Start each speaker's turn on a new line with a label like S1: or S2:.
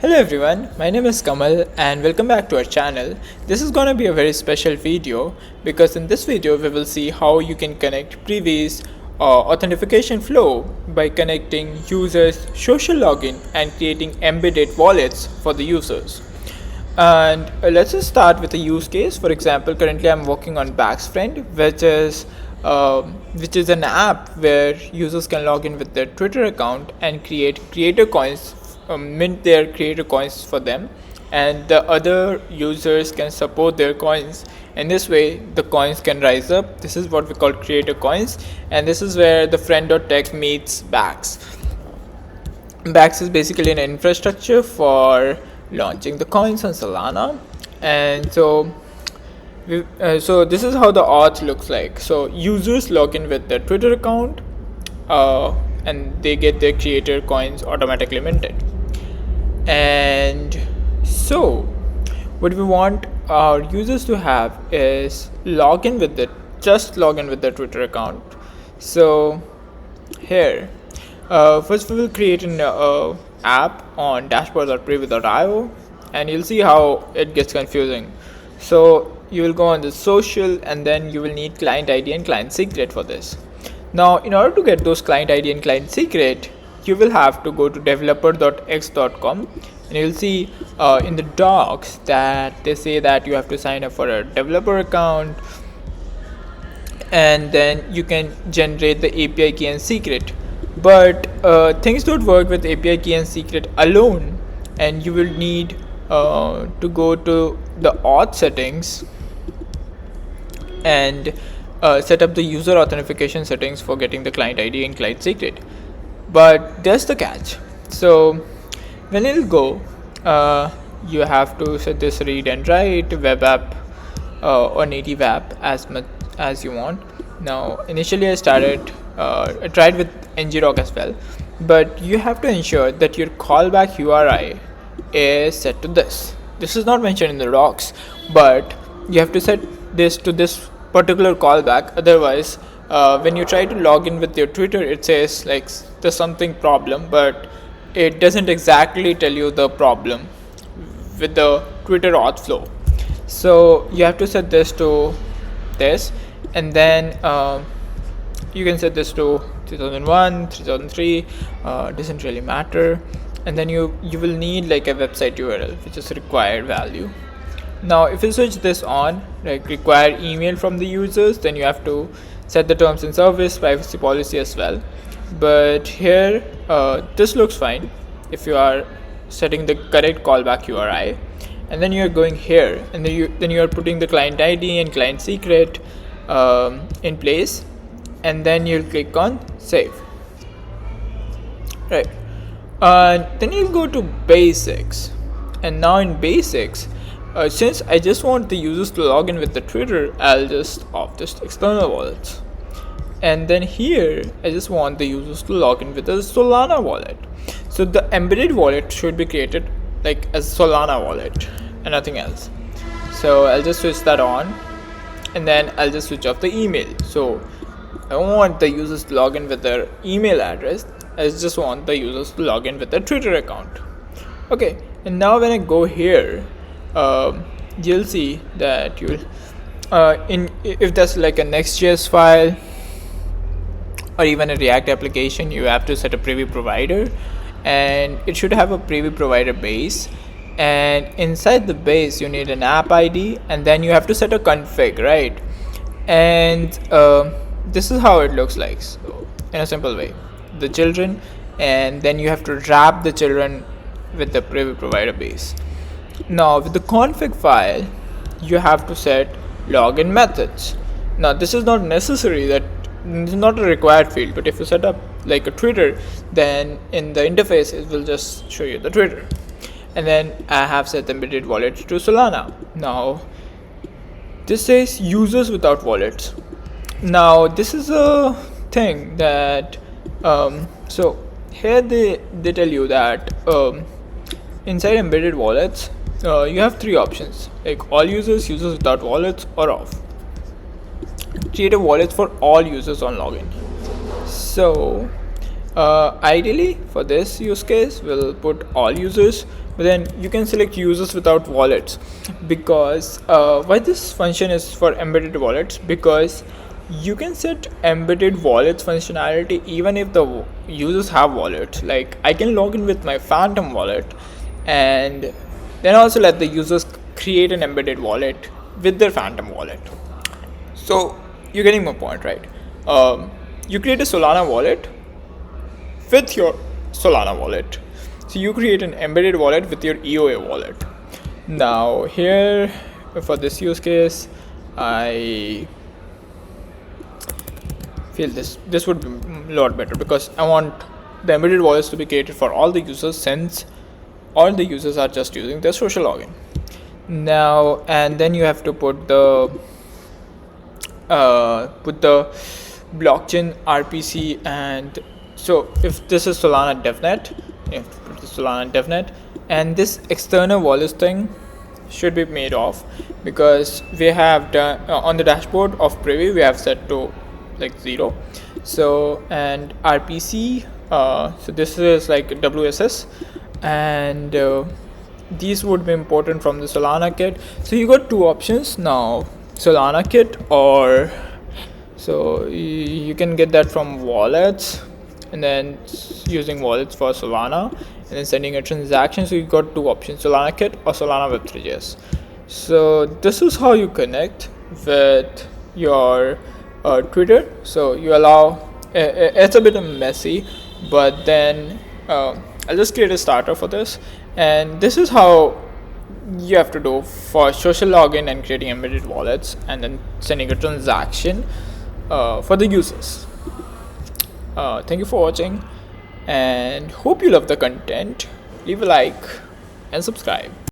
S1: Hello everyone, my name is Kamal and welcome back to our channel. This is gonna be a very special video because in this video we will see how you can connect Privy's authentication flow by connecting users' social login and creating embedded wallets for the users. And let's just start with a use case. For example, currently I'm working on Backsfriend, which is an app where users can log in with their Twitter account and create creator coins, mint their creator coins for them, and the other users can support their coins. And this way the coins can rise up. This is what we call creator coins, and this is where the friend.tech meets Bax. Bax is basically an infrastructure for launching the coins on Solana. And so this is how the auth looks like. So users log in with their Twitter account and they get their creator coins automatically minted. And so what we want our users to have is log in with their Twitter account. So here first we will create an app on dashboard.privy.io, and you'll see how it gets confusing. So you will go on the social, and then you will need client ID and client secret for this. Now in order to get those client ID and client secret, you will have to go to developer.x.com, and you'll see in the docs that they say that you have to sign up for a developer account, and then you can generate the API key and secret. But things don't work with API key and secret alone, and you will need to go to the auth settings and set up the user authentication settings for getting the client ID and client secret. But there's the catch. So when it'll go, you have to set this read and write web app or native app as much as you want. Now initially I tried with ngrok as well, but you have to ensure that your callback URI is set to this. This is not mentioned in the docs, but you have to set this to this particular callback. Otherwise when you try to log in with your Twitter, it says like there's something problem, but it doesn't exactly tell you the problem with the Twitter auth flow. So you have to set this to this, and then you can set this to 3001, 3003, doesn't really matter. And then you will need like a website URL, which is required value. Now if you switch this on, like require email from the users, then you have to set the terms and service privacy policy as well. But here this looks fine if you are setting the correct callback URI, and then you're going here, and then you are putting the client ID and client secret in place, and then you'll click on save. Right, and then you'll go to basics. And now in basics, since I just want the users to log in with the Twitter, I'll just off this external wallets. And then here I just want the users to log in with a Solana wallet. So the embedded wallet should be created like as Solana wallet and nothing else. So I'll just switch that on, and then I'll just switch off the email. So I don't want the users to log in with their email address. I just want the users to log in with their Twitter account. Okay, and now when I go here, you'll see that if there's like a Next.js file or even a React application, you have to set a Privy provider, and it should have a Privy provider base. And inside the base you need an app ID, and then you have to set a config, right? And this is how it looks like. So in a simple way, the children, and then you have to wrap the children with the Privy provider base. Now with the config file, you have to set login methods. Now this is not necessary, that this is not a required field, but if you set up like a Twitter, then in the interface it will just show you the Twitter. And then I have set the embedded wallet to Solana. Now this says users without wallets. Now this is a thing that so here they tell you that inside embedded wallets you have three options, like all users, users without wallets, or off. Create a wallet for all users on login. So Ideally, for this use case, we'll put all users, but then you can select users without wallets, because why this function is for embedded wallets, because you can set embedded wallets functionality even if the users have wallets. Like, I can log in with my Phantom wallet and then also let the users create an embedded wallet with their Phantom wallet. So you're getting my point, right? You create a Solana wallet with your Solana wallet. So you create an embedded wallet with your EOA wallet. Now here, for this use case, I feel this would be a lot better, because I want the embedded wallets to be created for all the users, since all the users are just using their social login. Now, and then you have to put the blockchain RPC. And so if this is Solana DevNet, you have to put the Solana DevNet, and this external wallets thing should be made off, because we have done on the dashboard of Privy we have set to like 0. So, and RPC, so this is like WSS, and these would be important from the Solana kit. So you got two options now, Solana kit, or so you can get that from wallets, and then using wallets for Solana, and then sending a transaction. So you got two options, Solana kit or Solana Web3.js. So this is how you connect with your Twitter. So you allow, it's a bit messy, but then I'll just create a starter for this, and this is how you have to do for social login and creating embedded wallets, and then sending a transaction for the users. Thank you for watching, and hope you love the content. Leave a like and subscribe.